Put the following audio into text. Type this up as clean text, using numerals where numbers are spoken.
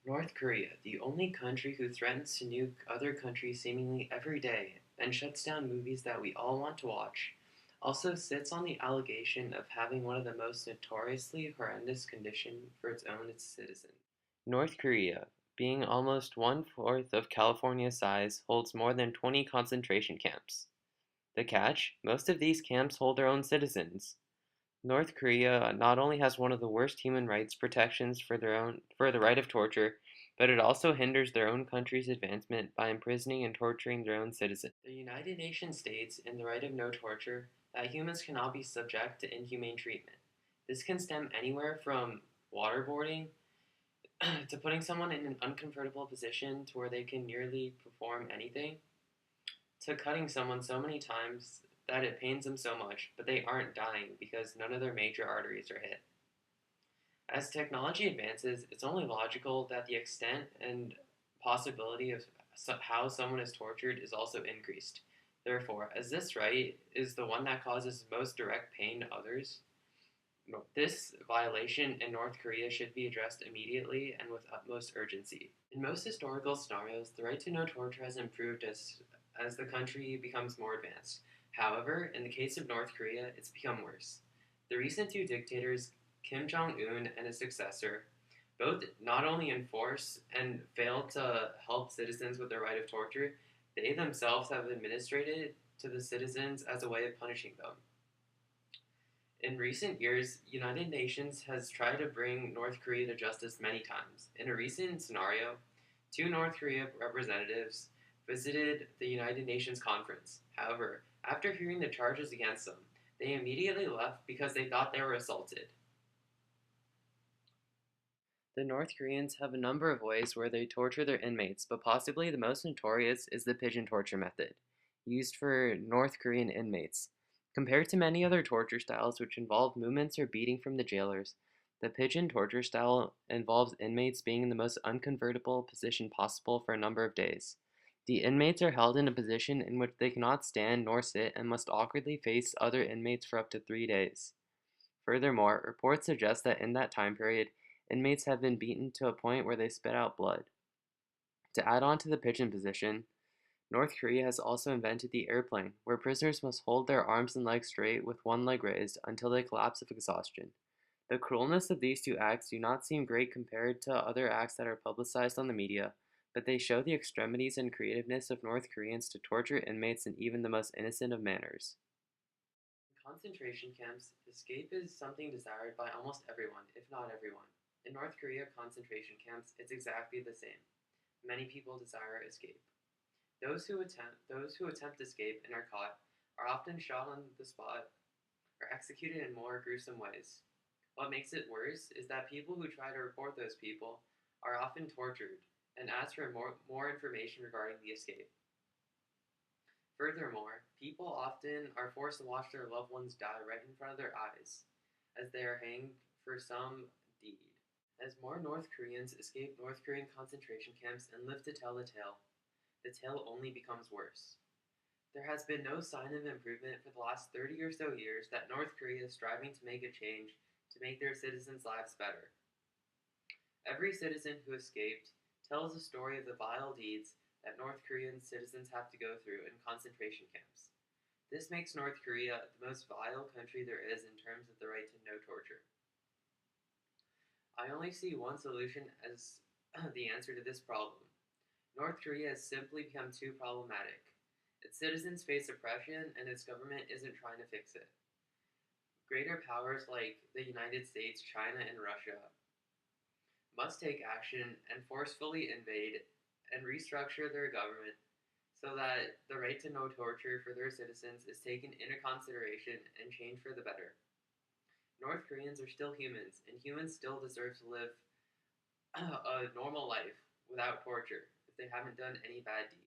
North Korea, the only country who threatens to nuke other countries seemingly every day and shuts down movies that we all want to watch, also sits on the allegation of having one of the most notoriously horrendous conditions for its own citizens. North Korea, being almost one-fourth of California's size, holds more than 20 concentration camps. The catch? Most of these camps hold their own citizens. North Korea not only has one of the worst human rights protections for the right of torture, but it also hinders their own country's advancement by imprisoning and torturing their own citizens. The United Nations states in the right of no torture that humans cannot be subject to inhumane treatment. This can stem anywhere from waterboarding to putting someone in an uncomfortable position to where they can nearly perform anything, to cutting someone so many times that it pains them so much, but they aren't dying because none of their major arteries are hit. As technology advances, it's only logical that the extent and possibility of how someone is tortured is also increased. Therefore, as this right is the one that causes most direct pain to others, this violation in North Korea should be addressed immediately and with utmost urgency. In most historical scenarios, the right to no torture has improved as the country becomes more advanced. However, in the case of North Korea, it's become worse. The recent two dictators, Kim Jong-un and his successor, both not only enforce and fail to help citizens with their right of torture, they themselves have administered it to the citizens as a way of punishing them. In recent years, United Nations has tried to bring North Korea to justice many times. In a recent scenario, two North Korea representatives visited the United Nations conference. However, after hearing the charges against them, they immediately left because they thought they were assaulted. The North Koreans have a number of ways where they torture their inmates, but possibly the most notorious is the pigeon torture method, used for North Korean inmates. Compared to many other torture styles which involve movements or beating from the jailers, the pigeon torture style involves inmates being in the most uncomfortable position possible for a number of days. The inmates are held in a position in which they cannot stand nor sit and must awkwardly face other inmates for up to 3 days. Furthermore, reports suggest that in that time period, inmates have been beaten to a point where they spit out blood. To add on to the pigeon position, North Korea has also invented the airplane, where prisoners must hold their arms and legs straight with one leg raised until they collapse of exhaustion. The cruelness of these two acts do not seem great compared to other acts that are publicized on the media, but they show the extremities and creativeness of North Koreans to torture inmates in even the most innocent of manners. In concentration camps, escape is something desired by almost everyone, if not everyone. In North Korea concentration camps, it's exactly the same. Many people desire escape. Those who attempt escape and are caught are often shot on the spot or executed in more gruesome ways. What makes it worse is that people who try to report those people are often tortured and ask for more information regarding the escape. Furthermore, people often are forced to watch their loved ones die right in front of their eyes as they are hanged for some deed. As more North Koreans escape North Korean concentration camps and live to tell the tale only becomes worse. There has been no sign of improvement for the last 30 or so years that North Korea is striving to make a change to make their citizens' lives better. Every citizen who escaped tells a story of the vile deeds that North Korean citizens have to go through in concentration camps. This makes North Korea the most vile country there is in terms of the right to no torture. I only see one solution as the answer to this problem. North Korea has simply become too problematic. Its citizens face oppression, and its government isn't trying to fix it. Greater powers like the United States, China, and Russia must take action and forcefully invade and restructure their government so that the right to no torture for their citizens is taken into consideration and changed for the better. North Koreans are still humans, and humans still deserve to live a normal life without torture if they haven't done any bad deeds.